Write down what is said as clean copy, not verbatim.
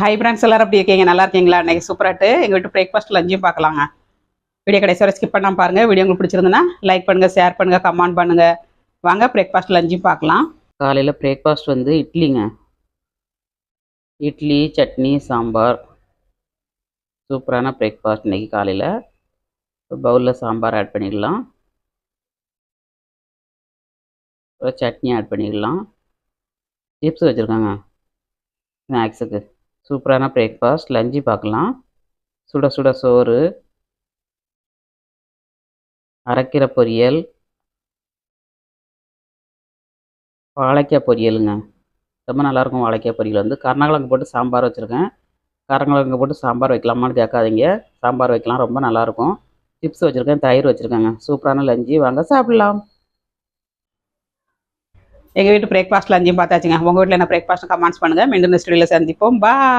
Hi friends, எல்லாரும் எப்படி இருக்கீங்க? நல்லா இருக்கீங்களா? இன்னைக்கு சூப்பராட்டு எங்கள் வீட்டு பிரேக்ஃபாஸ்ட் லஞ்சும் பார்க்கலாங்க. வீடியோ கடைசி வரை ஸ்கிப் பண்ணாமல் பாருங்கள். வீடியோ உங்களுக்கு பிடிச்சிருந்துன்னா லைக் பண்ணுங்கள், ஷேர் பண்ணுங்கள், கமெண்ட் பண்ணுங்கள். வாங்க பிரேக்ஃபாஸ்ட் லஞ்சும் பார்க்கலாம். காலையில் பிரேக்ஃபாஸ்ட் வந்து இட்லிங்க. இட்லி, சட்னி, சாம்பார். சூப்பரான பிரேக்ஃபாஸ்ட் இன்றைக்கி காலையில். பவுலில் சாம்பார் ஆட் பண்ணிடலாம், சட்னி ஆட் பண்ணிடலாம். சிப்ஸ் வச்சுருக்காங்க ஸ்நாக்ஸுக்கு. சூப்பரான பிரேக்ஃபாஸ்ட் லஞ்சு பார்க்கலாம். சுட சுட சோறு, அரைக்கீரை பொரியல், வாழைக்காய் பொரியலுங்க. ரொம்ப நல்லாயிருக்கும். வாழைக்காய் பொரியல் வந்து கருணக்கிழங்கு போட்டு சாம்பார் வச்சுருக்கேன். கருணக்கிழங்கு போட்டு சாம்பார் வைக்கலாமான்னு கேட்காதீங்க, சாம்பார் வைக்கலாம், ரொம்ப நல்லாயிருக்கும். சிப்ஸ் வச்சுருக்கேன், தயிர் வச்சுருக்கேங்க. சூப்பரான லஞ்சு, வாங்க சாப்பிட்லாம். எங்கள் வீட்டு பிரேக்ஃபாஸ்ட் லஞ்சும் பார்த்தாச்சுங்க. உங்கள் வீட்டில் என்ன பிரேக்ஃபாஸ்ட் கமெண்ட்ஸ் பண்ணுங்கள். மீண்டும் நெக்ஸ்ட் வீடியோவில் சந்திப்போம். பாய்.